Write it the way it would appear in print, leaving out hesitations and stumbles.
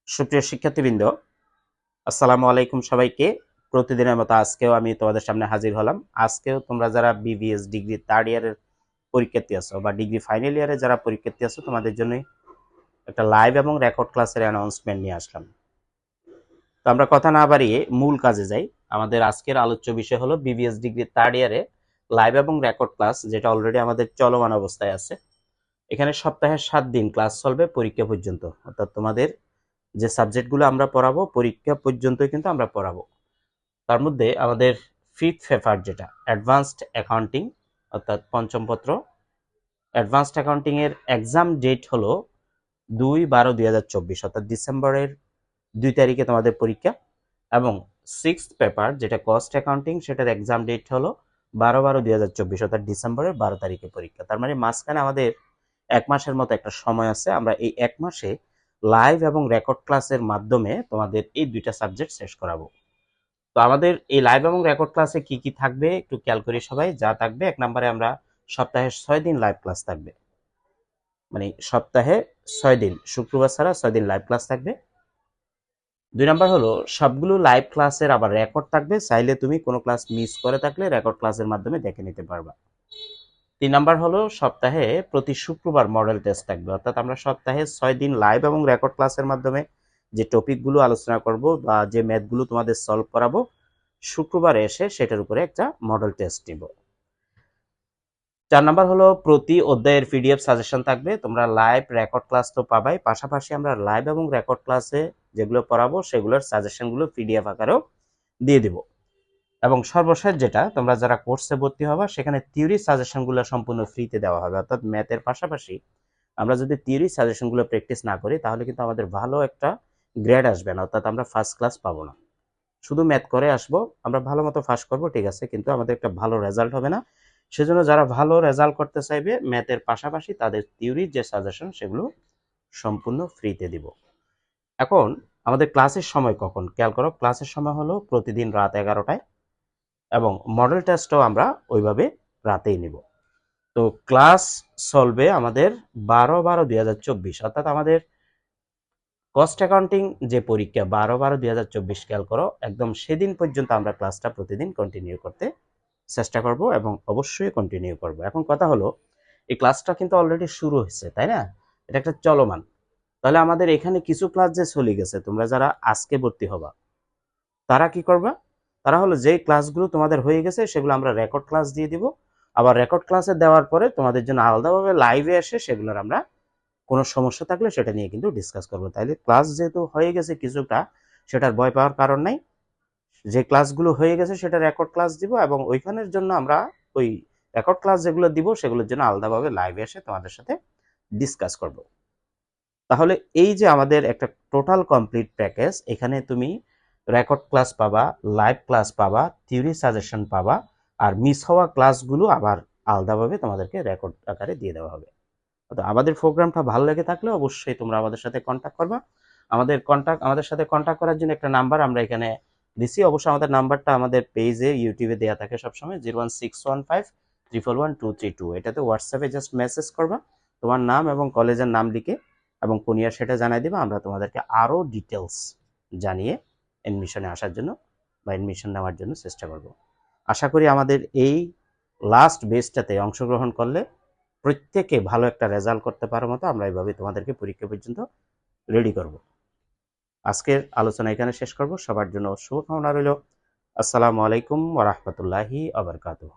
সুপ্রিয় শিক্ষার্থীবৃন্দ, আসসালামু আলাইকুম সবাইকে। প্রতিদিনের মতো আজকেও আমি তোমাদের সামনে হাজির হলাম। আজকেও তোমরা যারা বিবিএস ডিগ্রি থার্ড ইয়ারের পরীক্ষার্থী আছো বা ডিগ্রি ফাইনাল ইয়ারে যারা পরীক্ষার্থী আছো, তোমাদের জন্য একটা লাইভ এবং রেকর্ড ক্লাসের অ্যানাউন্সমেন্ট নিয়ে আসলাম। তো আমরা কথা না বাড়িয়ে মূল কাজে যাই। আমাদের আজকের আলোচ্য বিষয় হলো বিবিএস ডিগ্রি থার্ড ইয়ারে লাইভ এবং রেকর্ড ক্লাস, যেটা অলরেডি আমাদের চলমান অবস্থায় আছে। এখানে সপ্তাহে 7 দিন ক্লাস চলবে পরীক্ষা পর্যন্ত, অর্থাৎ তোমাদের যে সাবজেক্টগুলো আমরা পড়াবো পরীক্ষা পর্যন্তই কিন্তু আমরা পড়াবো। তার মধ্যে আমাদের ফিফথ পেপার যেটা অ্যাডভান্সড অ্যাকাউন্টিং, অর্থাৎ পঞ্চম পত্র, অ্যাডভান্সড অ্যাকাউন্টিং এর এক্সাম ডেট হলো 2/12/2024, অর্থাৎ ডিসেম্বরের 2 তারিখে তোমাদের পরীক্ষা। এবং সিক্সথ পেপার যেটা কস্ট অ্যাকাউন্টিং, সেটার এক্সাম ডেট হলো 12/12/2024, অর্থাৎ ডিসেম্বরের 12 তারিখে পরীক্ষা। তার মানে মাঝখানে আমাদের 1 মাসের মতো একটা সময় আছে। আমরা এই 1 মাসে লাইভ এবং রেকর্ড ক্লাসের মাধ্যমে তোমাদের এই দুইটা সাবজেক্ট শেষ করাবো। তো আমাদের এই লাইভ এবং রেকর্ড ক্লাসে কি কি থাকবে একটু খেয়াল করি সবাই। যা থাকবে, 1 নম্বরে আমরা সপ্তাহে 6 দিন লাইভ ক্লাস থাকবে, মানে সপ্তাহে 6 দিন, শুক্রবার ছাড়া 6 দিন লাইভ ক্লাস থাকবে। 2 নম্বর হলো সবগুলো লাইভ ক্লাসের আবার রেকর্ড থাকবে, চাইলে তুমি কোনো ক্লাস মিস করে থাকলে রেকর্ড ক্লাসের মাধ্যমে দেখে নিতে পারবা। 3 নম্বর হলো সপ্তাহে প্রতি শুক্রবার মডেল টেস্ট থাকবে, অর্থাৎ আমরা সপ্তাহে 6 দিন লাইভ এবং রেকর্ড ক্লাসের মাধ্যমে যে টপিকগুলো আলোচনা করব বা যে ম্যাথগুলো তোমাদের সলভ করাবো, শুক্রবারে এসে সেটার উপরে একটা মডেল টেস্ট নিব। 4 নাম্বার হলো প্রতি অধ্যায়ের পিডিএফ সাজেশন থাকবে। তোমরা লাইভ রেকর্ড ক্লাস তো পাবাই, পাশাপাশি আমরা লাইভ এবং রেকর্ড ক্লাসে যেগুলো পড়াবো সেগুলোর সাজেশনগুলো পিডিএফ আকারেও দিয়ে দিব। এবং সর্বশেষ যেটা, তোমরা যারা কোর্সে ভর্তি হবা সেখানে থিওরি সাজেশনগুলো সম্পূর্ণ ফ্রিতে দেওয়া হবে। অর্থাৎ ম্যাথের পাশাপাশি আমরা যদি থিওরি সাজেশনগুলো প্র্যাকটিস না করি তাহলে কিন্তু আমাদের ভালো একটা গ্রেড আসবে না, অর্থাৎ আমরা ফার্স্ট ক্লাস পাবো না। শুধু ম্যাথ করে আসবো, আমরা ভালো মতো পাস করবো, ঠিক আছে, কিন্তু আমাদের একটা ভালো রেজাল্ট হবে না। সেজন্য যারা ভালো রেজাল্ট করতে চাইবে ম্যাথের পাশাপাশি তাদের থিওরির যে সাজেশন সেগুলো সম্পূর্ণ ফ্রিতে দিব। এখন আমাদের ক্লাসের সময় কখন খেয়াল করো। ক্লাসের সময় হলো প্রতিদিন রাত 11টায়, এবং মডেল টেস্টও আমরা ওইভাবে রাতেই নিব। তো ক্লাস চলবে আমাদের 12/12/2024, অর্থাৎ আমাদের কস্ট অ্যাকাউন্টিং যে পরীক্ষা 12/12/2024, খেয়াল করো, একদম সেদিন পর্যন্ত আমরা ক্লাসটা প্রতিদিন কন্টিনিউ করতে চেষ্টা করব এবং অবশ্যই কন্টিনিউ করব। এখন কথা হলো, এই ক্লাসটা কিন্তু অলরেডি শুরু হয়েছে, তাই না? এটা একটা চলমান। তাহলে আমাদের এখানে কিছু ক্লাস যে চলে গেছে, তোমরা যারা আজকে ভর্তি হবা তারা কি করবা? তারা হলো যেই ক্লাসগুলো তোমাদের হয়ে গেছে সেগুলো আমরা রেকর্ড ক্লাস দিয়ে দিব। আবার রেকর্ড ক্লাসে দেওয়ার পরে তোমাদের জন্য আলাদাভাবে লাইভে এসে সেগুলোর আমরা কোনো সমস্যা থাকলে সেটা নিয়ে কিন্তু ডিসকাস করবো। তাইলে ক্লাস যেহেতু হয়ে গেছে কিছুটা, সেটার ভয় পাওয়ার কারণ নাই। যে ক্লাসগুলো হয়ে গেছে সেটা রেকর্ড ক্লাস দিব, এবং ওইখানের জন্য আমরা ওই রেকর্ড ক্লাস যেগুলো দিব সেগুলোর জন্য আলাদাভাবে লাইভে এসে তোমাদের সাথে ডিসকাস করব। তাহলে এই যে আমাদের একটা টোটাল কমপ্লিট প্যাকেজ, এখানে তুমি রেকর্ড ক্লাস পাবা, লাইভ ক্লাস পাবা, থিওরি সাজেশন পাবা, আর মিস হওয়া ক্লাসগুলো আবার আলাদাভাবে তোমাদেরকে রেকর্ড আকারে দিয়ে দেওয়া হবে। তো আমাদের প্রোগ্রামটা ভালো লেগে থাকলে অবশ্যই তোমরা আমাদের সাথে কন্ট্যাক্ট করবা। আমাদের সাথে কন্ট্যাক্ট করার জন্য একটা নাম্বার আমরা এখানে দিছি। অবশ্যই আমাদের নাম্বারটা আমাদের পেজে ইউটিউবে দেওয়া থাকে সবসময়, 01615341232। এটাতে হোয়াটসঅ্যাপে জাস্ট মেসেজ করবা তোমার নাম এবং কলেজের নাম লিখে, এবং কোন ইয়ার সেটা জানাই দিবা। আমরা তোমাদেরকে আরও ডিটেলস জানিয়ে এডমিশনে আসার জন্য বা এডমিশন নেওয়ার জন্য চেষ্টা করব। আশা করি আমাদের এই লাস্ট বেসটাতে অংশগ্রহণ করলে প্রত্যেকে ভালো একটা রেজাল্ট করতে পারার মতো আমরা এইভাবে তোমাদেরকে পরীক্ষা পর্যন্ত রেডি করব। আজকের আলোচনা এখানে শেষ করব। সবার জন্য শুভকামনা রইল। আসসালামু আলাইকুম ওয়া রাহমাতুল্লাহি ওয়া বারাকাতুহু।